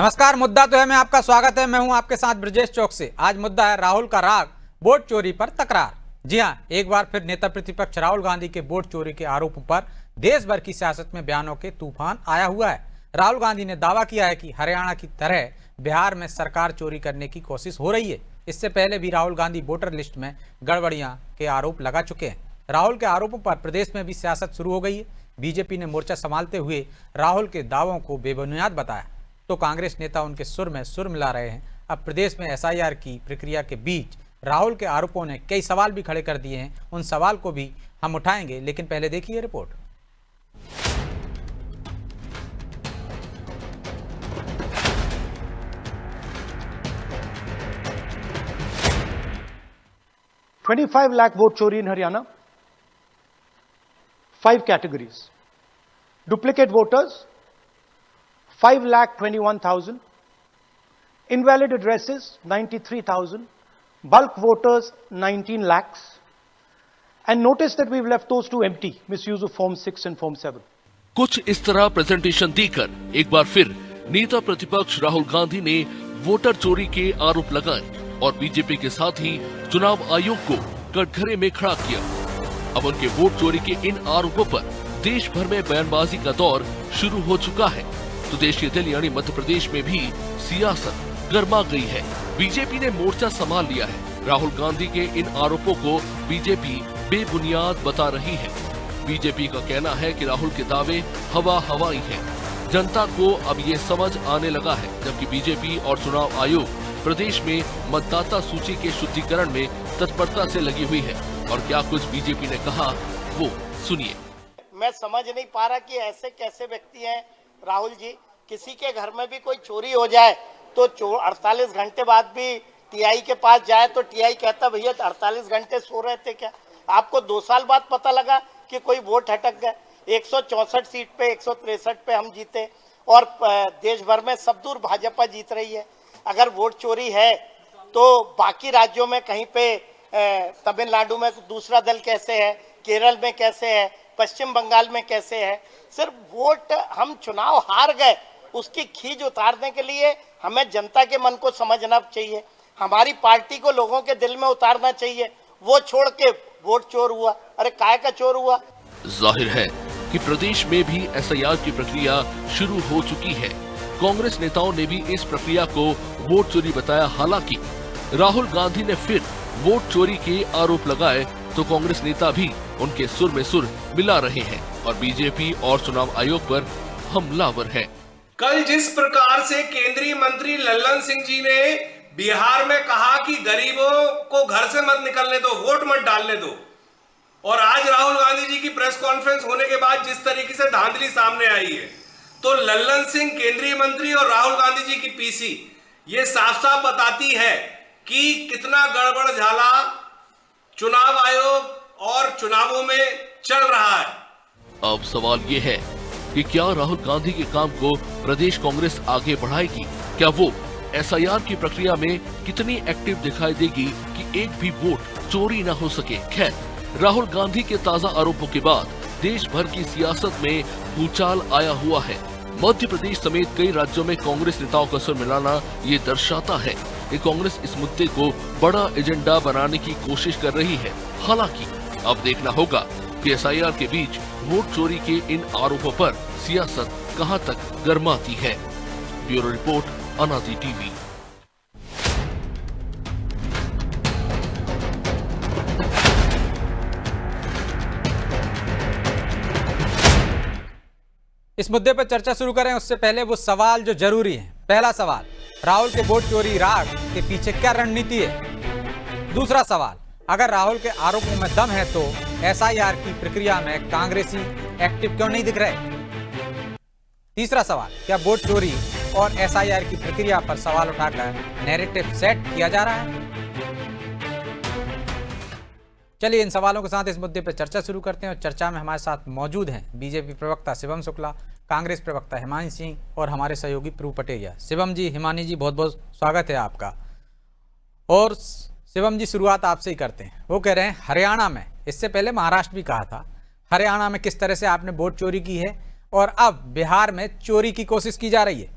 नमस्कार, मुद्दा तो है में आपका स्वागत है। मैं हूं आपके साथ ब्रजेश चौक से। आज मुद्दा है राहुल का राग, वोट चोरी पर तकरार। जी हां, एक बार फिर नेता प्रतिपक्ष राहुल गांधी के वोट चोरी के आरोपों पर देश भर की सियासत में बयानों के तूफान आया हुआ है। राहुल गांधी ने दावा किया है कि हरियाणा की तरह बिहार में सरकार चोरी करने की कोशिश हो रही है। इससे पहले भी राहुल गांधी वोटर लिस्ट में गड़बड़ियां के आरोप लगा चुके हैं। राहुल के आरोपों पर प्रदेश में भी सियासत शुरू हो गई है। बीजेपी ने मोर्चा संभालते हुए राहुल के दावों को बेबुनियाद बताया तो कांग्रेस नेता उनके सुर में सुर मिला रहे हैं। अब प्रदेश में एसआईआर की प्रक्रिया के बीच राहुल के आरोपों ने कई सवाल भी खड़े कर दिए हैं। उन सवाल को भी हम उठाएंगे, लेकिन पहले देखिए report. $25 lakh vote chori in Haryana. 5 categories. Duplicate voters, 5,21,000. Invalid addresses, 93,000. Bulk voters, 19 lakhs. And notice that we've left those two empty, misuse of Form 6 and Form 7. कुछ इस तरह प्रेजेंटेशन देकर एक बार फिर नेता प्रतिपक्ष राहुल गांधी ने वोटर चोरी के आरोप लगाए और बीजेपी के साथ ही चुनाव आयोग को कटघरे में खड़ा किया। अब उनके वोट चोरी के इन आरोपों पर देश भर में बयानबाजी का दौर शुरू हो चुका है तो देश के दिल यानी मध्य प्रदेश में भी सियासत गर्मा गई है। बीजेपी ने मोर्चा संभाल लिया है। राहुल गांधी के इन आरोपों को बीजेपी बेबुनियाद बता रही है। बीजेपी का कहना है कि राहुल के दावे हवाई है। जनता को अब ये समझ आने लगा है, जबकि बीजेपी और चुनाव आयोग प्रदेश में मतदाता सूची के शुद्धिकरण में तत्परता से लगी हुई है। और क्या कुछ बीजेपी ने कहा, वो सुनिए। मैं समझ नहीं पा रहा कि ऐसे कैसे व्यक्ति हैं राहुल जी। किसी के घर में भी कोई चोरी हो जाए तो 48 घंटे बाद भी टीआई के पास जाए तो टीआई कहता भैया 48 घंटे सो रहे थे क्या? आपको 2 साल बाद पता लगा कि कोई वोट हटक गए। 164 सीट पे 163 पे हम जीते और देश भर में सब दूर भाजपा जीत रही है। अगर वोट चोरी है तो बाकी राज्यों में कहीं पे तमिलनाडु में दूसरा दल कैसे है, केरल में कैसे है, पश्चिम बंगाल में कैसे है? सिर्फ वोट हम चुनाव हार गए उसकी खीज उतारने के लिए हमें जनता के मन को समझना चाहिए। हमारी पार्टी को लोगों के दिल में उतारना चाहिए। वो छोड़ के वोट चोर हुआ, अरे काय का चोर हुआ? जाहिर है कि प्रदेश में भी एसआईआर की प्रक्रिया शुरू हो चुकी है। कांग्रेस नेताओं ने भी इस प्रक्रिया को वोट चोरी बताया। हालांकि राहुल गांधी ने फिर वोट चोरी के आरोप लगाए तो कांग्रेस नेता भी उनके सुर में सुर मिला रहे हैं और बीजेपी और चुनाव आयोग पर हमलावर है। कल जिस प्रकार से केंद्रीय मंत्री लल्लन सिंह जी ने बिहार में कहा कि गरीबों को घर से मत निकलने दो, वोट मत डालने दो, और आज राहुल गांधी जी की प्रेस कॉन्फ्रेंस होने के बाद जिस तरीके से धांधली सामने आई है, तो लल्लन सिंह केंद्रीय मंत्री और राहुल गांधी जी की पीसी ये साफ साफ बताती है कि कितना गड़बड़ झाला चुनाव आयोग और चुनावों में चल रहा है। अब सवाल ये है कि क्या राहुल गांधी के काम को प्रदेश कांग्रेस आगे बढ़ाएगी? क्या वो एसआईआर की प्रक्रिया में कितनी एक्टिव दिखाई देगी कि एक भी वोट चोरी न हो सके? खैर, राहुल गांधी के ताजा आरोपों के बाद देश भर की सियासत में भूचाल आया हुआ है। मध्य प्रदेश समेत कई राज्यों में कांग्रेस नेताओं का सुर मिलाना ये दर्शाता है कि कांग्रेस इस मुद्दे को बड़ा एजेंडा बनाने की कोशिश कर रही है। हालांकि अब देखना होगा कि एसआईआर के बीच वोट चोरी के इन आरोपों पर सियासत कहां तक गर्माती है। ब्यूरो रिपोर्ट, अनादि टीवी। इस मुद्दे पर चर्चा शुरू करें उससे पहले वो सवाल जो जरूरी है। पहला सवाल, राहुल के वोट चोरी राग के पीछे क्या रणनीति है? दूसरा सवाल, अगर राहुल के आरोपों में दम है तो एसआईआर की प्रक्रिया में कांग्रेसी एक्टिव क्यों नहीं दिख रहे? तीसरा सवाल, क्या वोट चोरी और एसआईआर की प्रक्रिया पर सवाल उठाकर नैरेटिव सेट किया जा रहा है? चलिए इन सवालों के साथ इस मुद्दे पर चर्चा शुरू करते हैं और चर्चा में हमारे साथ मौजूद हैं बीजेपी प्रवक्ता शिवम शुक्ला, कांग्रेस प्रवक्ता हिमानी सिंह और हमारे सहयोगी प्रभु पटेरिया। शिवम जी, हिमानी जी, बहुत बहुत स्वागत है आपका। और शिवम जी, शुरुआत आपसे ही करते हैं। वो कह रहे हैं हरियाणा में, इससे पहले महाराष्ट्र भी कहा था, हरियाणा में किस तरह से आपने वोट चोरी की है और अब बिहार में चोरी की कोशिश की जा रही है?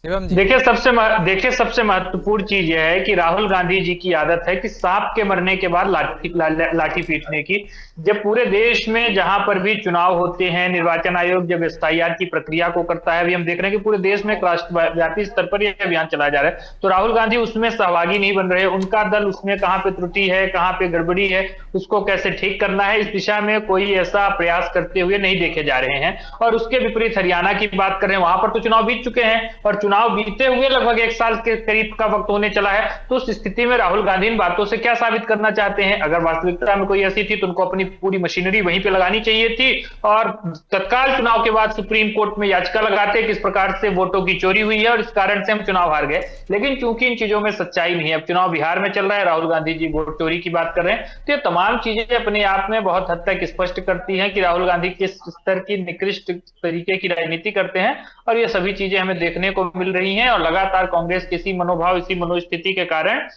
शिवम जी। देखिए सबसे महत्वपूर्ण चीज यह है कि राहुल गांधी जी की आदत है कि सांप के मरने के बाद लाठी पीटने की। जब पूरे देश में जहां पर भी चुनाव होते हैं, निर्वाचन आयोग जब एसआईआर की प्रक्रिया को करता है, अभी हम देख रहे हैं कि पूरे देश में एक राष्ट्रव्यापी स्तर पर यह अभियान चलाया जा रहा है, तो राहुल गांधी उसमें सहभागी नहीं बन रहे। उनका दल उसमें कहां पे त्रुटि है, कहां पे गड़बड़ी है, उसको कैसे ठीक करना है, इस दिशा में कोई ऐसा प्रयास करते हुए नहीं देखे जा रहे हैं। और उसके विपरीत हरियाणा की बात करें, वहां पर तो चुनाव बीत चुके हैं और चुनाव बीते हुए लगभग 1 साल के करीब का वक्त होने चला है। तो उस स्थिति में राहुल गांधी इन बातों से क्या साबित करना चाहते हैं? अगर वास्तविकता में कोई ऐसी थी तो उनको अपनी पूरी मशीनरी वहीं पे लगानी चाहिए थी और तत्काल चुनाव के बाद सुप्रीम कोर्ट में याचिका लगाते कि इस प्रकार से वोटों की चोरी हुई है और इस कारण से हम चुनाव हार गए। लेकिन चूंकि इन चीजों में सच्चाई नहीं है, अब चुनाव बिहार में चल रहा है, राहुल गांधी जी वोट चोरी की बात कर रहे हैं, तो ये तमाम चीजें अपने आप में बहुत हद तक स्पष्ट करती हैं कि राहुल गांधी किस स्तर की निकृष्ट तरीके की राजनीति करते हैं। और ये सभी चीजें हमें देखने को मिल रही हैं और लगातार कांग्रेस के इसी मनोभाव, इसी मनोस्थिति के कारण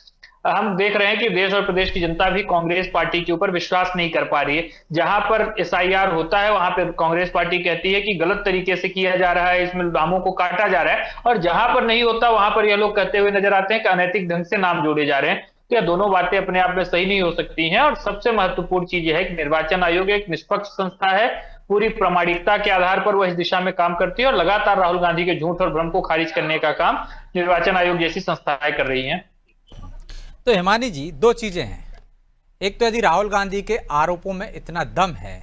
हम देख रहे हैं कि देश और प्रदेश की जनता भी कांग्रेस पार्टी के ऊपर विश्वास नहीं कर पा रही है। जहां पर एसआईआर होता है वहां पर कांग्रेस पार्टी कहती है कि गलत तरीके से किया जा रहा है, इसमें नामों को काटा जा रहा है, और जहां पर नहीं होता वहां पर ये लोग कहते हुए नजर आते हैं कि अनैतिक ढंग से नाम जोड़े जा रहे हैं। तो यह दोनों बातें अपने आप में सही नहीं हो सकती हैं। और सबसे महत्वपूर्ण चीज यह है कि निर्वाचन आयोग एक निष्पक्ष संस्था है, पूरी प्रामाणिकता के आधार पर वह इस दिशा में काम करती है और लगातार राहुल गांधी के झूठ और भ्रम को खारिज करने का काम निर्वाचन आयोग जैसी संस्थाएं कर रही हैं। तो हिमानी जी, दो चीजें हैं। एक तो यदि राहुल गांधी के आरोपों में इतना दम है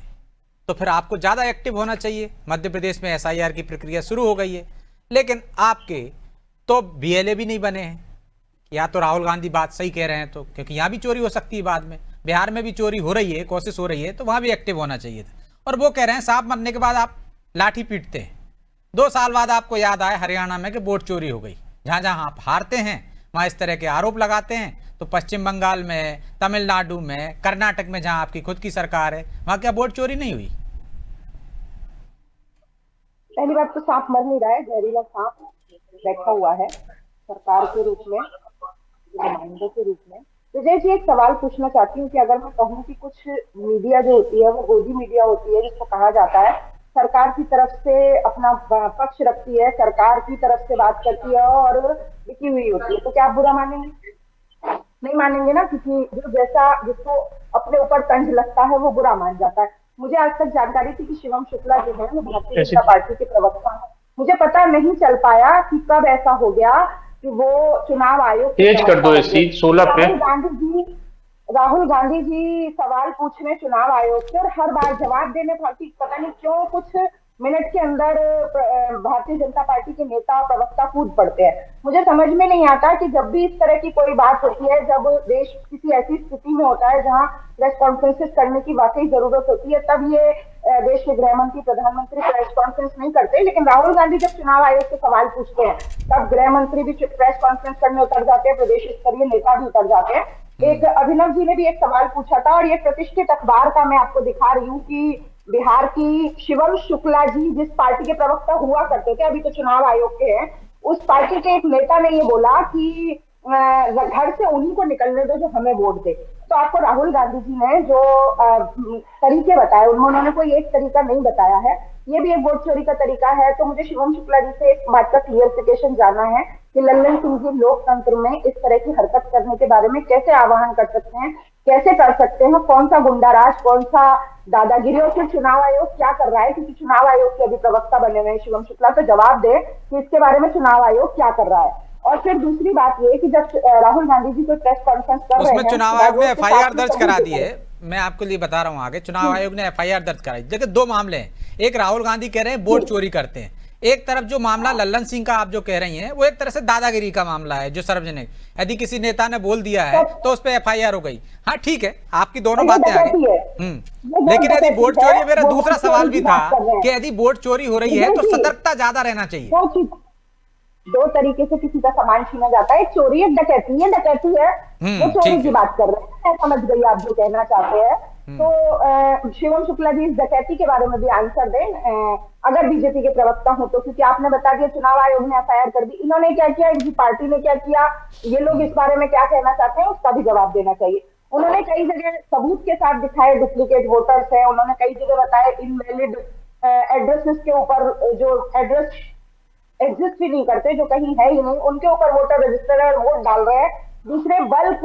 तो फिर आपको ज्यादा एक्टिव होना चाहिए। मध्य प्रदेश में एसआईआर की प्रक्रिया शुरू हो गई है, लेकिन आपके तो बीएलए भी नहीं बने हैं। या तो राहुल गांधी बात सही कह रहे हैं, तो क्योंकि यहाँ भी चोरी हो सकती है बाद में, बिहार में भी चोरी हो रही है, कोशिश हो रही है, तो वहां भी एक्टिव होना चाहिए था। और वो कह रहे हैं सांप मरने के बाद आप लाठी पीटते हैं। 2 साल बाद आपको याद आया हरियाणा में कि वोट चोरी हो गई। जहां जहां आप हारते हैं वहां इस तरह के आरोप लगाते हैं। तो पश्चिम बंगाल में, तमिलनाडु में, कर्नाटक में जहां आपकी खुद की सरकार है, वहां क्या वोट चोरी नहीं हुई? पहली बात तो सांप मर नहीं रहा है, जहरीला सांप बैठा हुआ है सरकार के रूप में, नुमाइंदों के रूप में। तो जैसे एक सवाल पूछना चाहती हूँ कि अगर मैं कहूँ कि कुछ मीडिया जो होती है वो गोदी मीडिया होती है, जिसको कहा जाता है सरकार की तरफ से अपना पक्ष रखती है, सरकार की तरफ से बात करती है और लिखी हुई होती है, तो क्या आप बुरा मानेंगे? नहीं मानेंगे ना, क्योंकि जो जैसा जिसको अपने ऊपर तंज लगता है वो बुरा मान जाता है। मुझे आज तक जानकारी थी कि शिवम शुक्ला जो है वो भारतीय जनता पार्टी के प्रवक्ता है। मुझे पता नहीं चल पाया कि कब ऐसा हो गया कि वो चुनाव आयोग तेज कर दो इसी 16 पे। राहुल गांधी जी सवाल पूछने चुनाव आयोग से और हर बार जवाब देने भारतीय, पता नहीं क्यों कुछ मिनट के अंदर भारतीय जनता पार्टी के नेता और प्रवक्ता कूद पड़ते हैं। मुझे समझ में नहीं आता कि जब भी इस तरह की कोई बात होती है, जब देश किसी ऐसी स्थिति में होता है जहां प्रेस कॉन्फ्रेंसेस करने की वाकई जरूरत होती है, तब ये देश के गृह मंत्री, प्रधानमंत्री प्रेस कॉन्फ्रेंस नहीं करते। लेकिन राहुल गांधी जब चुनाव आयोग से सवाल पूछते हैं तब गृह मंत्री भी प्रेस कॉन्फ्रेंस करने उतर जाते हैं, प्रदेश स्तरीय नेता भी उतर जाते हैं। एक अभिनव जी ने भी एक सवाल पूछा था और ये प्रतिष्ठित अखबार का मैं आपको दिखा रही हूँ कि बिहार की शिवम शुक्ला जी जिस पार्टी के प्रवक्ता हुआ करते थे, अभी तो चुनाव आयोग के हैं, उस पार्टी के एक नेता ने ये बोला कि घर से उन्हीं को निकलने दो जो हमें वोट दे। तो आपको राहुल गांधी जी ने जो तरीके बताए, उन्होंने कोई एक तरीका नहीं बताया है, ये भी एक वोट चोरी का तरीका है। तो मुझे शिवम शुक्ला जी से एक बात का क्लियरिफिकेशन जानना है कि लल्लन सिंह जी लोकतंत्र में इस तरह की हरकत करने के बारे में कैसे आह्वान कर सकते हैं, कैसे कर सकते हैं, कौन सा गुंडाराज, कौन सा दादागिरी, और फिर चुनाव आयोग क्या कर रहा है? क्योंकि चुनाव आयोग के अभी प्रवक्ता बने हुए हैं शिवम शुक्ला, तो जवाब दे कि इसके बारे में चुनाव आयोग क्या कर रहा है। और फिर दूसरी बात ये कि जब राहुल गांधी जी कोई प्रेस कॉन्फ्रेंस कर रहे हैं, उसमें चुनाव आयोग ने एफआईआर दर्ज करा दी है। मैं आपके लिए बता रहा हूं आगे, चुनाव आयोग ने एफआईआर दर्ज कराई। देखिए 2 मामले हैं, एक राहुल गांधी कह रहे हैं वोट चोरी करते हैं, एक तरफ जो मामला लल्लन सिंह का आप जो कह रही हैं वो एक तरह से दादागिरी का मामला है जो सार्वजनिक, यदि किसी नेता ने बोल दिया है तो उस पर एफआईआर हो गई। हाँ ठीक है, आपकी दोनों बातें आ गई। लेकिन यदि वोट चोरी, मेरा दूसरा सवाल भी था कि यदि वोट चोरी हो रही है तो सतर्कता ज्यादा रहना चाहिए। 2 तरीके से किसी का सामान छीना जाता है, एक चोरी है, डकैती है, डकैती है, वो चोरी की बात कर रहे हैं, मैं समझ गई आप जो कहना चाहते हैं। तो शिवम शुक्ला जी इस डकैती के बारे में भी आंसर दें अगर बीजेपी के प्रवक्ता हो तो, क्योंकि आपने बता दिया चुनाव आयोग ने एफआईआर कर दी, इन्होंने क्या किया, इनकी पार्टी ने क्या किया, ये लोग इस बारे में क्या कहना चाहते हैं उसका भी जवाब देना चाहिए। उन्होंने कई जगह सबूत के साथ दिखाए डुप्लीकेट वोटर्स है, उन्होंने कई जगह बताया इनवैलिड एड्रेसेस के ऊपर जो एड्रेस एग्जिस्ट ही नहीं करते, जो कहीं है ही नहीं, उनके ऊपर वोटर रजिस्टर है, वोट डाल रहे हैं। दूसरे बल्क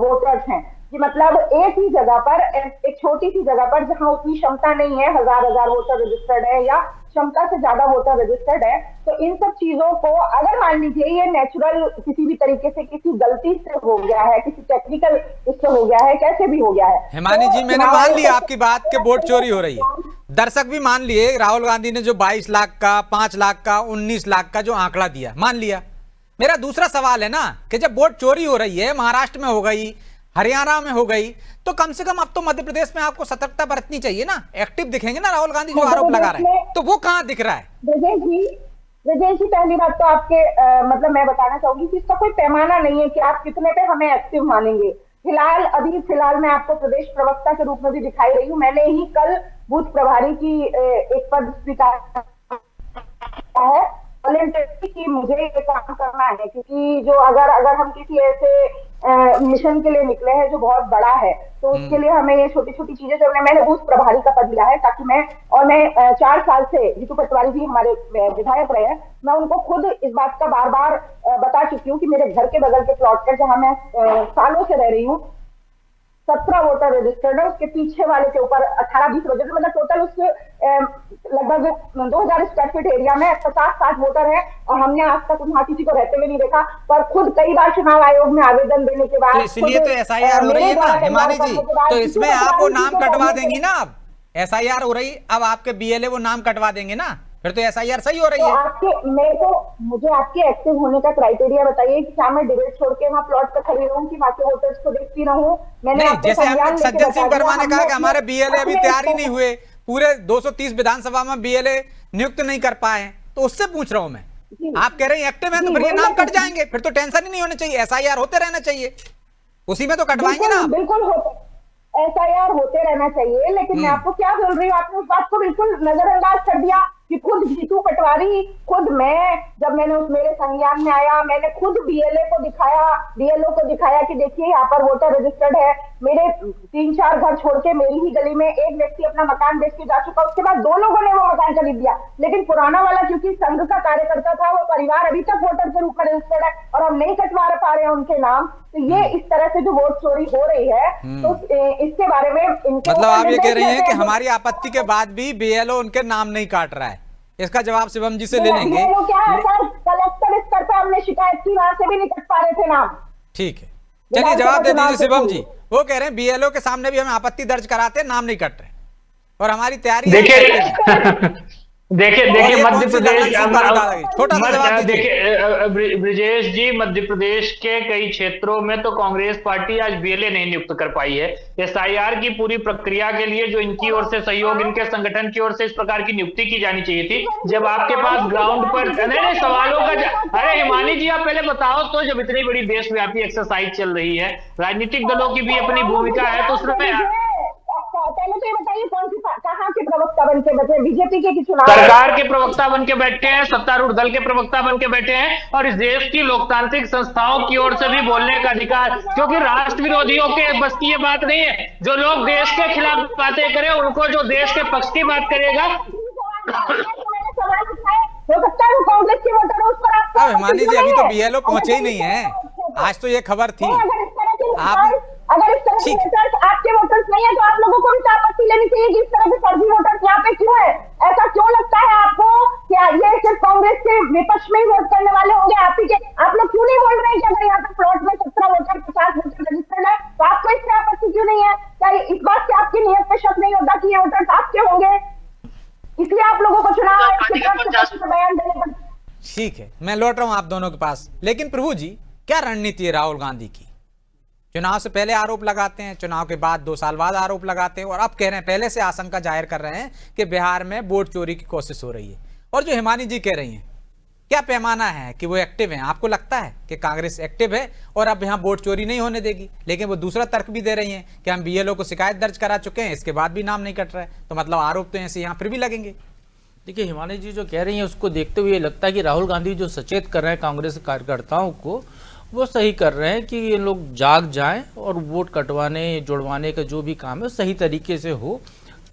वोटर्स हैं कि मतलब एक ही जगह पर, एक छोटी सी जगह पर जहां उतनी क्षमता नहीं है, हजार हजार वोटर रजिस्टर्ड है या क्षमता से ज्यादा वोटर रजिस्टर्ड है, तो इन सब चीजों को अगर मान लीजिए ये नेचुरल किसी भी तरीके से किसी गलती से हो गया है, किसी टेक्निकल इससे हो गया है, कैसे भी हो गया है। हिमानी जी, मैंने मान लिया आपकी बात कि वोट चोरी हो रही है, दर्शक भी मान लिए, राहुल गांधी ने जो 22 लाख का, 5 लाख का, 19 लाख का जो आंकड़ा दिया, मान लिया। मेरा दूसरा सवाल है ना कि जब वोट चोरी हो रही है, महाराष्ट्र में हो गई, हरियाणा में हो गई, तो कम से कम अब तो मध्य प्रदेश में आपको सतर्कता बरतनी चाहिए ना। एक्टिव दिखेंगे ना राहुल गांधी जो आरोप लगा रहे हैं, तो वो कहां दिख रहा है? ब्रजेश जी पहली बात तो आपके मतलब मैं बताना चाहूंगी कि इसका कोई पैमाना नहीं है कि आप कितने पे हमें एक्टिव मानेंगे। अभी फिलहाल मैं आपको प्रदेश प्रवक्ता के रूप में भी दिखाई रही हूँ। मैंने ही कल बूथ प्रभारी की एक पद स्वीकार है कि मुझे ये काम करना है, क्योंकि जो अगर हम किसी ऐसे मिशन के लिए निकले हैं जो बहुत बड़ा है, तो उसके लिए हमें ये छोटी छोटी चीजें जो मैंने बूथ प्रभारी का पद लिया है, ताकि मैं 4 साल से जीतू पटवारी जी हमारे विधायक रहे हैं, मैं उनको खुद इस बात का बार बार बता चुकी हूँ कि मेरे घर के बगल के प्लॉट पर जहाँ मैं सालों से रह रही हूँ 17 वोटर रजिस्टर्ड है, उसके पीछे वाले के ऊपर 18-20 रजिस्टर्ड, मतलब टोटल उसके लगभग 2000 स्क्वायर फीट एरिया में 50-60 वोटर है, और हमने आज तक वहां किसी को रहते हुए नहीं देखा। पर खुद कई बार चुनाव आयोग में आवेदन देने के बाद, तो इसलिए तो SIR हो रही है ना हिमानी जी, तो इसमें आप वो नाम कटवा देंगी ना। अब SIR हो रही, अब आपके BLA वो नाम कटवा देंगे ना, फिर तो SIR सही हो रही है। मुझे आपके एक्टिव होने का क्राइटेरिया बताइए कि क्या मैं डिबेट छोड़ के वहाँ प्लॉट पर खड़ी रहूं कि वहाँ के वोटर्स को देखती रहूं? मैंने जैसे सज्जन सिंह वर्मा ने कहा कि हमारे BLA अभी तैयार ही नहीं हुए, पूरे 230 विधानसभा में BLA नियुक्त नहीं कर पाए, तो उससे पूछ रहा हूं मैं। आप कह रहे हैं एक्टिव है, तो फिर ये नाम कट जाएंगे, फिर तो टेंशन ही नहीं होनी चाहिए, SIR होते रहना चाहिए, उसी में तो कटवाएंगे ना। बिल्कुल SIR होते रहना चाहिए, लेकिन मैं आपको क्या बोल रही हूँ, आपने उस बात को बिल्कुल नजरअंदाज कर दिया कि खुद जीतू पटवारी, खुद मैं, जब मैंने मेरे संज्ञान में आया, मैंने खुद BLA को दिखाया, BLO को दिखाया कि देखिए यहाँ पर वोटर रजिस्टर्ड है। मेरे 3-4 घर छोड़ के मेरी ही गली में एक व्यक्ति अपना मकान बेच के जा चुका, उसके बाद 2 लोगों ने वो मकान खरीद दिया, लेकिन पुराना वाला क्योंकि संघ का कार्यकर्ता था, वो परिवार अभी तक वोटर के रूप में रजिस्टर्ड है और हम नहीं कटवा पा रहे हैं उनके नाम। तो ये इस तरह से जो वोट चोरी हो रही है, तो इसके बारे में मतलब आप ये कह रही हैं कि हमारी आपत्ति के बाद भी BLO उनके नाम नहीं काट रहा है। इसका जवाब शिवम जी से ले लेंगे। क्या है सर, कलेक्टर स्तर पर हमने शिकायत की, वहां से भी नहीं कट पा रहे थे नाम। ठीक है, चलिए जवाब दे दीजिए शिवम जी। वो कह रहे हैं BLO के सामने भी हम आपत्ति दर्ज कराते हैं, नाम नहीं कट रहे, और हमारी तैयारी देखिए मध्य प्रदेश, छोटा सा जवाब देखिए ब्रिजेश जी, मध्य प्रदेश के कई क्षेत्रों में तो कांग्रेस पार्टी आज BLA नहीं नियुक्त कर पाई है। SIR की पूरी प्रक्रिया के लिए जो इनकी ओर से सहयोग, इनके संगठन की ओर से इस प्रकार की नियुक्ति की जानी चाहिए थी। जब आपके पास ग्राउंड पर नहीं सवालों का, अरे हिमानी जी आप पहले बताओ तो, जब इतनी बड़ी देशव्यापी एक्सरसाइज चल रही है, राजनीतिक दलों की भी अपनी भूमिका है, तो उसमें पहले तो ये बताइए कौन सी कहां के प्रवक्ता बन के बैठे? बीजेपी के चुनाव सरकार के प्रवक्ता बन के बैठे हैं, सत्तारूढ़ दल के प्रवक्ता बन के बैठे हैं, और इस देश की लोकतांत्रिक संस्थाओं की ओर से भी बोलने का अधिकार, क्योंकि राष्ट्र विरोधियों के बस की ये बात नहीं है। जो लोग देश के खिलाफ बातें करें, उनको जो देश के पक्ष की बात करेगा, हो सकता है वो कांग्रेस के वोटर उस पर। अब हिमानी जी अभी तो BLO पहुंचे ही नहीं है, आज तो ये खबर थी। अगर इस तरह के वोटर्स आपके वोटर्स नहीं है, तो आप लोगों को भी आपत्ति लेनी चाहिए कि इस तरह के फर्जी वोटर्स यहाँ पे क्यों है? ऐसा क्यों लगता है आपको कि ये सिर्फ कांग्रेस के विपक्ष में ही वोट करने वाले होंगे? आप लोग क्यों नहीं बोल रहे हैं कि अगर यहाँ पे प्लॉट में 17 वोटर 50 वोटर रजिस्टर्ड है, तो आपको इसमें आपत्ति क्यों नहीं है? क्या इस बात से आपकी नीयत पे शक नहीं होता कि ये वोटर्स आपके होंगे? इसलिए आप लोगों को चुनाव आयोग की तरफ से बयान देने पड़ते। ठीक है, मैं लौट रहा हूं आप दोनों के पास, लेकिन प्रभु जी क्या रणनीति है राहुल गांधी की? चुनाव से पहले आरोप लगाते हैं, चुनाव के बाद 2 साल बाद आरोप लगाते हैं, और अब कह रहे हैं, पहले से आशंका जाहिर कर रहे हैं कि बिहार में वोट चोरी की कोशिश हो रही है। और जो हिमानी जी कह रही हैं, क्या पैमाना है कि वो एक्टिव हैं? आपको लगता है कि कांग्रेस एक्टिव है और अब यहाँ वोट चोरी नहीं होने देगी? लेकिन वो दूसरा तर्क भी दे रही हैं कि हम BLO को शिकायत दर्ज करा चुके हैं, इसके बाद भी नाम नहीं कट रहा है, तो मतलब आरोप तो ऐसे यहाँ फिर भी लगेंगे। देखिए हिमानी जी जो कह रही हैं उसको देखते हुए लगता है कि राहुल गांधी जो सचेत कर रहे हैं कांग्रेस कार्यकर्ताओं को, वो सही कर रहे हैं कि ये लोग जाग जाएं और वोट कटवाने जुड़वाने का जो भी काम है सही तरीके से हो।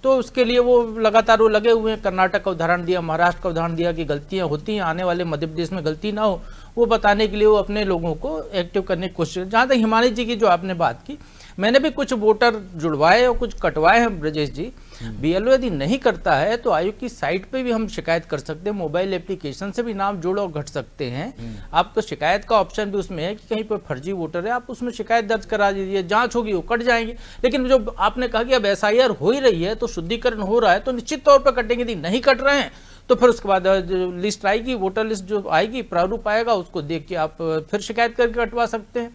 तो उसके लिए वो लगातार वो लगे हुए हैं। कर्नाटक का उदाहरण दिया, महाराष्ट्र का उदाहरण दिया कि गलतियां होती हैं, आने वाले मध्य प्रदेश में गलती ना हो, वो बताने के लिए वो अपने लोगों को एक्टिव करने की कोशिश। जहाँ तक हिमानी जी की जो आपने बात की, मैंने भी कुछ वोटर जुड़वाए और कुछ कटवाए हैं ब्रजेश जी। बीएलओ यदि नहीं करता है तो आयोग की साइट पे भी हम शिकायत कर सकते हैं, मोबाइल एप्लीकेशन से भी नाम जोड़ और घट सकते हैं। आपको शिकायत का ऑप्शन भी उसमें है कि कहीं पर फर्जी वोटर है, आप उसमें शिकायत दर्ज करा दीजिए, जांच होगी, वो कट जाएंगे। लेकिन जो आपने कहा कि अब एसआईआर हो ही रही है तो शुद्धिकरण हो रहा है, तो निश्चित तौर पर कटेंगे। यदि नहीं कट रहे हैं तो फिर उसके बाद जो लिस्ट आएगी, वोटर लिस्ट जो आएगी, प्रारूप आएगा, उसको देख के आप फिर शिकायत करके कटवा सकते हैं।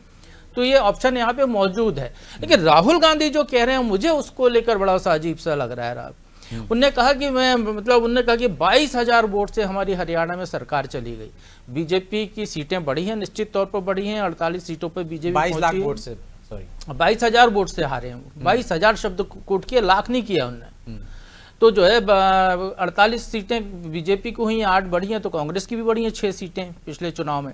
तो ये ऑप्शन यहाँ पे मौजूद है। लेकिन राहुल गांधी जो कह रहे हैं, मुझे उसको लेकर बड़ा सा अजीब सा लग रहा है। उनने कहा कि उन्होंने कहा कि 22,000 वोट से हमारी हरियाणा में सरकार चली गई। बीजेपी की सीटें बढ़ी हैं, निश्चित तौर पर बढ़ी हैं, 48 सीटों पर बीजेपी 22 लाख वोट से, सॉरी 22,000 वोट से हारे हैं। 22,000 शब्द कोट किए, लाख नहीं किया उन्होंने। तो जो है 48 सीटें बीजेपी को हुई, 8 बढ़ी हैं, तो कांग्रेस की भी बढ़ी हैं 6 सीटें पिछले चुनाव में।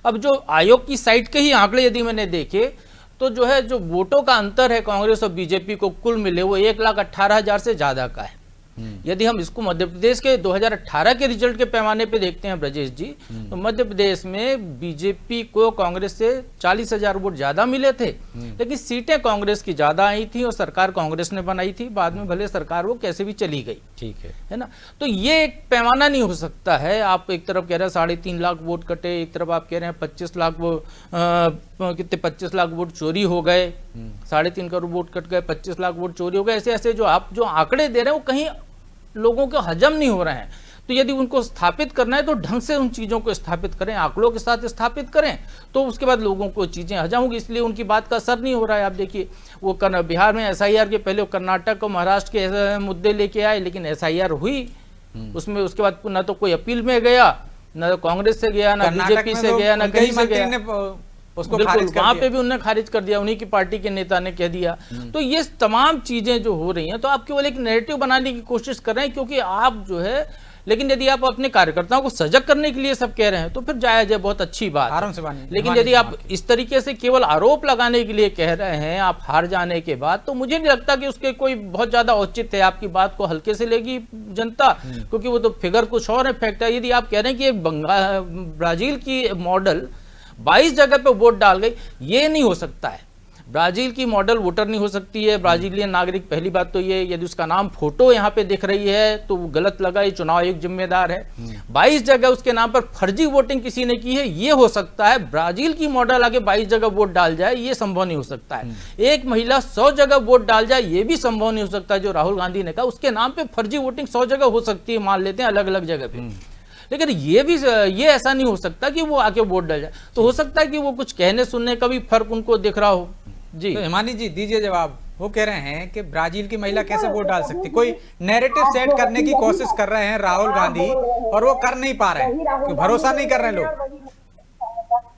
अब जो आयोग की साइट के ही आंकड़े यदि मैंने देखे तो जो है जो वोटों का अंतर है कांग्रेस और बीजेपी को कुल मिले वो 1,18,000 से ज्यादा का है। यदि हम इसको मध्य प्रदेश के 2018 के रिजल्ट के पैमाने पे देखते हैं ब्रजेश जी, तो मध्य प्रदेश में बीजेपी को कांग्रेस से 40,000 वोट ज्यादा मिले थे, लेकिन सीटें कांग्रेस की ज्यादा आई थी और सरकार कांग्रेस ने बनाई थी। बाद में भले सरकार वो कैसे भी चली गई, ठीक है ना। तो ये एक पैमाना नहीं हो सकता है। आप एक तरफ कह रहे हैं 3.5 लाख वोट कटे, एक तरफ आप कह रहे हैं 25 लाख कितने 25 लाख वोट चोरी हो गए, 3.5 करोड़ वोट कट गए, 25 लाख वोट चोरी हो गए। ऐसे ऐसे जो आप जो आंकड़े दे रहे हैं वो कहीं लोगों को हजम नहीं हो रहे हैं। तो यदि उनको स्थापित करना है तो ढंग से उन चीज़ों को स्थापित करें, आंकड़ों के साथ स्थापित करें, तो उसके बाद लोगों को चीज़ें हजम होंगी। इसलिए उनकी बात का असर नहीं हो रहा है। आप देखिए वो बिहार में एसआईआर के पहले कर्नाटक और महाराष्ट्र के मुद्दे लेके आए, लेकिन एसआईआर हुई उसमें, उसके बाद न तो कोई अपील में गया, न कांग्रेस से गया, न बीजेपी से गया, न कहीं से गया, उसको बिल्कुल वहां पे भी उन्होंने खारिज कर दिया, उन्हीं की पार्टी के नेता ने कह दिया। तो ये तमाम चीजें जो हो रही हैं, तो आप केवल एक नैरेटिव बनाने की कोशिश कर रहे हैं, क्योंकि आप जो है, लेकिन यदि आप अपने कार्यकर्ताओं को सजग करने के लिए सब कह रहे हैं तो फिर जायज है, बहुत अच्छी बात आराम से बानी। लेकिन यदि आप इस तरीके से केवल आरोप लगाने के लिए कह रहे हैं आप हार जाने के बाद, तो मुझे नहीं लगता कि उसके कोई बहुत ज्यादा औचित्य है। आपकी बात को हल्के से लेगी जनता, क्योंकि वो तो फिगर कुछ और है, फैक्ट है। यदि आप कह रहे हैं कि ब्राजील की मॉडल 22 जगह पे वोट डाल गई, ये नहीं हो सकता है। ब्राजील की मॉडल वोटर नहीं हो सकती है, ब्राजीलियन नागरिक। पहली बात तो ये, यदि उसका नाम फोटो यहाँ पे दिख रही है तो वो गलत लगा, ये चुनाव आयोग जिम्मेदार है। 22 जगह उसके नाम पर फर्जी वोटिंग किसी ने की है, ये हो सकता है। ब्राजील की मॉडल आगे 22 जगह वोट डाल जाए, ये संभव नहीं हो सकता है। एक महिला 100 जगह वोट डाल जाए, ये भी संभव नहीं हो सकता। जो राहुल गांधी ने कहा उसके नाम पे फर्जी वोटिंग 100 जगह हो सकती है, मान लेते हैं अलग अलग जगह पे, लेकिन ये ऐसा नहीं हो सकता कि वो आके वोट डाल जाए। तो हो सकता है कि वो कुछ कहने सुनने का भी फर्क उनको दिख रहा हो। जी तो हिमानी जी दीजिए जवाब। वो कह रहे हैं कि ब्राजील की महिला कैसे वोट डाल सकती, कोई नैरेटिव सेट करने की कोशिश कर रहे हैं राहुल गांधी और वो कर नहीं पा रहे हैं, क्योंकि भरोसा नहीं कर रहे लोग।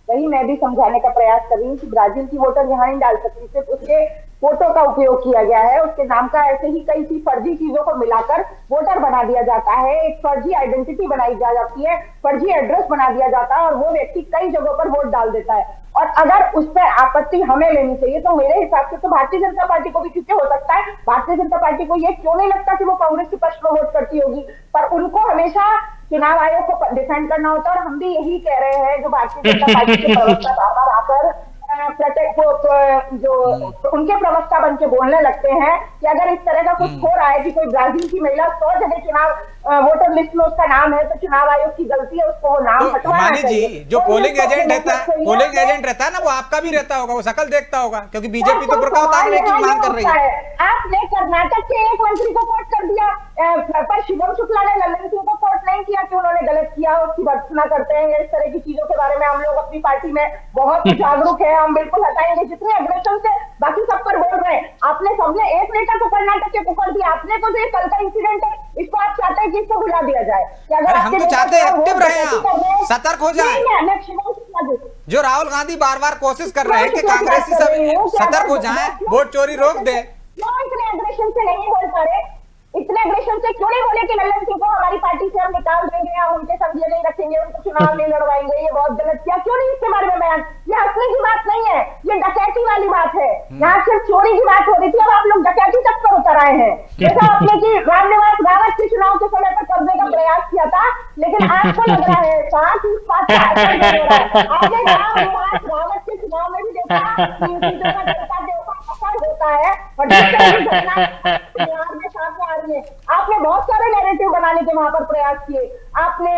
वही मैं भी समझाने का प्रयास कर रही हूँ कि ब्राजील की वोटर यहाँ नहीं डाल सकती, सिर्फ उसके फोटो का उपयोग किया गया है, उसके नाम का ऐसे ही कई सी फर्जी चीजों को मिलाकर वोटर बना दिया जाता है, एक फर्जी आइडेंटिटी बनाई जा जाती है, फर्जी एड्रेस बना दिया जाता है और वो व्यक्ति कई जगहों पर वोट डाल देता है। और अगर उस पर आपत्ति हमें लेनी चाहिए तो मेरे हिसाब से तो भारतीय जनता पार्टी को भी, क्योंकि हो सकता है भारतीय जनता पार्टी को ये क्यों नहीं लगता कि वो कांग्रेस के पक्ष में वोट करती होगी, पर उनको हमेशा चुनाव आयोग को डिफेंड करना होता है। और हम भी यही कह रहे हैं, जो भारतीय जनता पार्टी के प्रवक्ता बार आकर जो उनके प्रवक्ता बन के बोलने लगते हैं कि अगर इस तरह का कुछ हो रहा है कि कोई ब्राजील की महिला 100 जगह चुनाव वोटर लिस्ट में उसका नाम है, तो चुनाव आयोग की गलती है, उसको नाम हटवाना चाहिए। जी जो पोलिंग एजेंट रहता है ना, वो आपका भी रहता होगा, वो शकल देखता होगा, क्योंकि बीजेपी तो बुर्का उतारने की मांग कर रही है। आपने कर्नाटक के एक मंत्री को कोर्ट कर दिया, पर शिवम शुक्ला ने लल्लन सिंह को कोर्ट नहीं किया कि उन्होंने गलत किया, उसकी भर्त्सना करते हैं। इस तरह की चीजों के बारे में हम लोग अपनी पार्टी में बहुत जागरूक है, हम बिल्कुल हटाएंगे। जितने अग्रेशन से बाकी सब पर बोल रहे हैं, आपने सबने एक नेता को कर्नाटक के पकड़ दिया, आपने तो जो कल का इंसिडेंट है इसको आप चाहते हैं कि इसको भुला दिया जाए। हम तो चाहते हैं एक्टिव रहे हैं, सतर्क हो जाए। जो राहुल गांधी बार बार कोशिश कर रहे हैं कि कांग्रेसी सब सतर्क हो जाएं, वोट चोरी रोक दे। इतने अग्रेशन से नहीं बोल पा रहे, इतने अग्रेशन से क्यों नहीं बोले कि लल्लन सिंह को हमारी पार्टी से हम निकाल देंगे, हम उनके संग नहीं रखेंगे, उनको चुनाव नहीं लड़वाएंगे, ये बहुत गलत किया। क्यों नहीं इसके बारे में बयान? ये हंसने की बात नहीं है, ये डकैती वाली बात है। यहाँ सिर्फ चोरी की बात हो रही थी, अब आप लोग डकैती तक पर उतर आए हैं। जैसा आपने कि रामनिवास रावत के चुनाव के समय पर करने का प्रयास किया था, लेकिन आपको लग रहा है साथ ही साथ आपने रामनिवास रावत के चुनाव में भी देखा कि इन चीजों का जनता के ऊपर असर होता है, और जिस तरह की घटना बिहार में सामने आ रही है, आपने बहुत सारे नैरेटिव बनाने के वहां पर प्रयास किए, आपने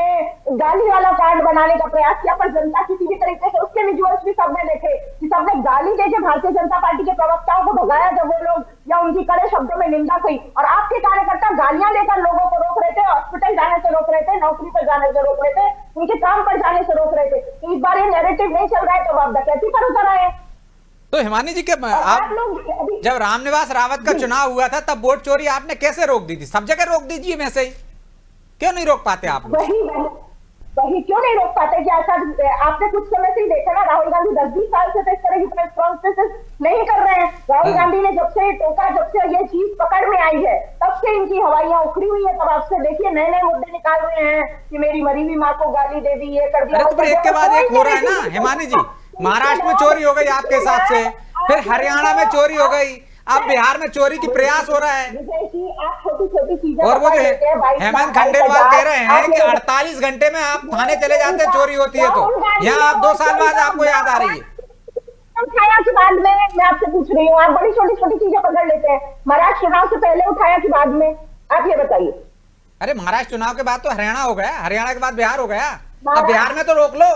गाली वाला कार्ड बनाने का प्रयास किया, पर जनता किसी भी तरीके से उसके विजुअल्स भी सबने देखे कि सबने गाली देके भारतीय जनता पार्टी के प्रवक्ताओं को भगाया जब वो लोग या उनकी कड़े शब्दों में निंदा की, और आपके कार्यकर्ता गालियां देकर लोगों को रोक रहे थे, हॉस्पिटल जाने से रोक रहे थे, नौकरी पर जाने से रोक रहे थे, उनके काम पर जाने से रोक रहे थे। तो इस बार ये नैरेटिव नहीं चल रहा है, तो आप डकैती पर उतर आए। तो हिमानी जी के आप जब रामनिवास रावत का चुनाव हुआ था तब वोट चोरी आपने कैसे रोक दी थी? सब जगह रोक दीजिए, वैसे ही क्यों नहीं रोक पाते आप लोग? वही क्यों नहीं रोक पाते कि ऐसा आपने कुछ समय से ही देखा ना, राहुल गांधी 10-20 साल से तो इस तरह की प्रेस कॉन्फ्रेंसेस नहीं कर रहे हैं। राहुल गांधी ने जब से टोका, जब से ये चीज पकड़ में आई है, तब से इनकी हवाइयां उखड़ी हुई है। तब आपसे देखिए नए नए मुद्दे निकाल रहे हैं कि मेरी मरी हुई माँ को गाली दे दी, ये कर दिया। तो एक के बाद एक हो रहा है ना हिमानी जी। महाराष्ट्र में चोरी हो गई आपके हिसाब से, फिर हरियाणा में चोरी हो गई, अब बिहार में चोरी की प्रयास हो रहा है। आप छोटी छोटी चीजें, और वो जो हेमंत खंडेलवाल कह रहे हैं कि 48 घंटे में आप थाने चले जाते हैं चोरी होती है, तो यहाँ आप 2 साल बाद आपको याद आ रही है। उठाया के बाद में मैं आपसे पूछ रही हूँ, आप बड़ी छोटी छोटी चीजें पकड़ लेते हैं। महाराष्ट्र चुनाव से पहले उठाया के बाद में, आप ये बताइए। अरे महाराष्ट्र चुनाव के बाद तो हरियाणा हो गया, हरियाणा के बाद बिहार हो गया, अब बिहार में तो रोक लो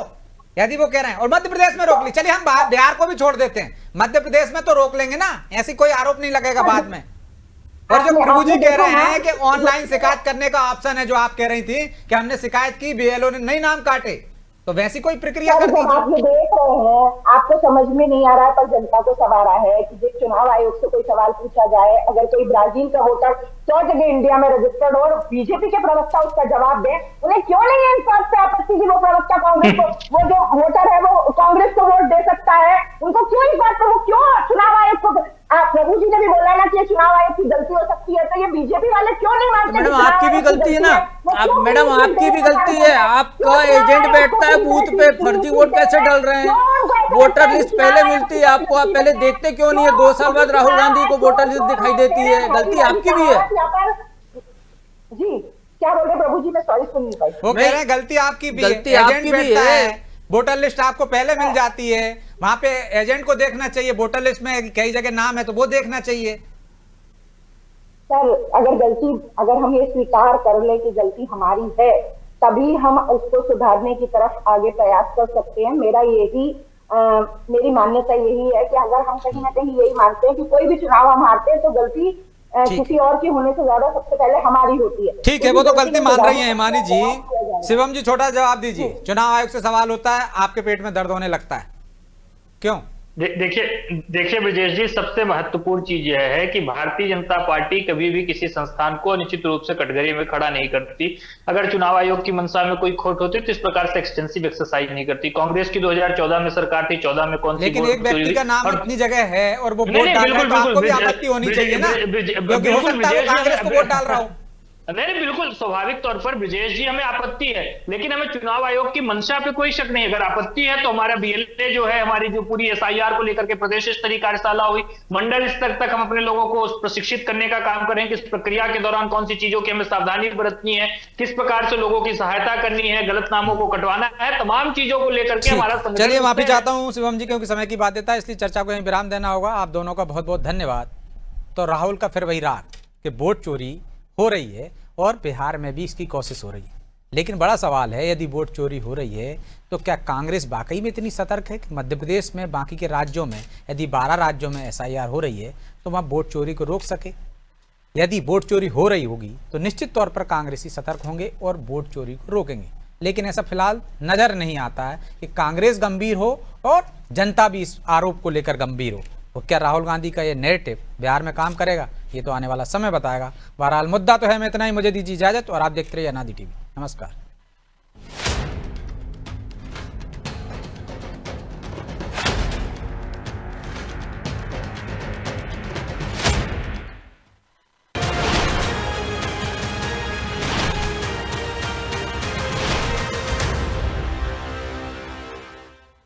यदि वो कह रहे हैं, और मध्य प्रदेश में रोक ली। चलिए हम बिहार को भी छोड़ देते हैं, मध्य प्रदेश में तो रोक लेंगे ना, ऐसी कोई आरोप नहीं लगेगा बाद में। और जो प्रभु जी कह रहे हैं कि ऑनलाइन शिकायत करने का ऑप्शन है, जो आप कह रही थी कि हमने शिकायत की, बीएलओ ने नहीं नाम काटे, तो वैसी कोई प्रक्रिया कर दी। आप ये देख रहे हैं, आपको समझ में नहीं आ रहा है, पर जनता को सब आ रहा है कि जब चुनाव आयोग से कोई सवाल पूछा जाए, अगर कोई ब्राजील का वोटर 100 जगह इंडिया में रजिस्टर्ड हो और बीजेपी के प्रवक्ता उसका जवाब दे, उन्हें क्यों नहीं है इस बात पे आपत्ति कि वो प्रवक्ता कांग्रेस को, वो जो वोटर है वो कांग्रेस को वोट दे सकता है, उनको क्यों इस बात पर, वो क्यों चुनाव आयोग को, प्रभु जी ने भी बोला ना कि चुनाव आयोग की गलती हो सकती है, तो ये बीजेपी वाले क्यों नहीं मानते? मैडम आपकी भी गलती है ना, मैडम आपकी भी गलती है, आपका एजेंट बैठता है बूथ पे, फर्जी वोट कैसे डल रहे हैं? वोटर लिस्ट पहले मिलती है आपको, आप पहले देखते क्यों नहीं है? 2 साल बाद राहुल गांधी को वोटर लिस्ट दिखाई देती है, गलती आपकी भी है। जी क्या बोल रहे प्रभु जी, मैं सॉरी सुन नहीं पाई। वो कह रहे हैं गलती आपकी भी है, गलती आपकी भी है। वोटर लिस्ट आपको पहले मिल जाती है, वहां पे एजेंट को देखना चाहिए, वोटर लिस्ट में कई जगह नाम है तो वो देखना चाहिए। सर अगर हम ये स्वीकार कर ले कि गलती हमारी है, तभी हम उसको सुधारने की तरफ आगे प्रयास कर सकते हैं। मेरी मान्यता यही है कि अगर हम कहीं ना कहीं यही मानते हैं कि कोई भी चुनाव हम हारते हैं तो गलती किसी और की होने से ज्यादा सबसे पहले हमारी होती है। ठीक है, वो तो गलती मान रही है हिमानी जी। शिवम जी छोटा जवाब दीजिए, चुनाव आयोग से सवाल होता है, आपके पेट में दर्द होने लगता है, क्यों? देखिए ब्रजेश जी, सबसे महत्वपूर्ण चीज यह है कि भारतीय जनता पार्टी कभी भी किसी संस्थान को निश्चित रूप से कटघरे में खड़ा नहीं करती। अगर चुनाव आयोग की मंशा में कोई खोट होती तो इस प्रकार से एक्सटेंसिव एक्सरसाइज नहीं करती। कांग्रेस की 2014 में सरकार थी, 14 में कौन सी, लेकिन एक व्यक्ति का नाम इतनी जगह है और वो वोट डाल रहा है, तो आपको भी आपत्ति होनी चाहिए ना, क्योंकि हो सकता है वो कांग्रेस को वोट डाल रहा हो। नहीं बिल्कुल स्वाभाविक तौर पर ब्रजेश जी, हमें आपत्ति है, लेकिन हमें चुनाव आयोग की मंशा पे कोई शक नहीं। अगर आपत्ति है तो हमारा बीएलए जो है, हमारी जो पूरी एसआईआर को लेकर के प्रदेश स्तरीय कार्यशाला हुई, मंडल स्तर तक हम अपने लोगों को प्रशिक्षित करने का काम करें कि इस प्रक्रिया के दौरान कौन सी चीजों की हमें सावधानी बरतनी है, किस प्रकार से लोगों की सहायता करनी है, गलत नामों को कटवाना है, तमाम चीजों को लेकर के हमारा। चलिए माफी चाहता हूँ शिवम जी, क्योंकि समय की बाध्यता है, इसलिए चर्चा को यहीं विराम देना होगा। आप दोनों का बहुत बहुत धन्यवाद। तो राहुल का फिर वही राग कि वोट चोरी हो रही है और बिहार में भी इसकी कोशिश हो रही है, लेकिन बड़ा सवाल है, यदि वोट चोरी हो रही है तो क्या कांग्रेस वाकई में इतनी सतर्क है कि मध्य प्रदेश में, बाकी के राज्यों में, यदि 12 राज्यों में एसआईआर हो रही है तो वहाँ वोट चोरी को रोक सके? यदि वोट चोरी हो रही होगी तो निश्चित तौर पर कांग्रेसी सतर्क होंगे और वोट चोरी को रोकेंगे, लेकिन ऐसा फिलहाल नजर नहीं आता है कि कांग्रेस गंभीर हो और जनता भी इस आरोप को लेकर गंभीर हो। तो क्या राहुल गांधी का ये नैरेटिव बिहार में काम करेगा? ये तो आने वाला समय बताएगा। बहरहाल मुद्दा तो है, मैं इतना ही, मुझे दीजिए इजाजत और आप देखते रहिए अनादि टीवी। नमस्कार।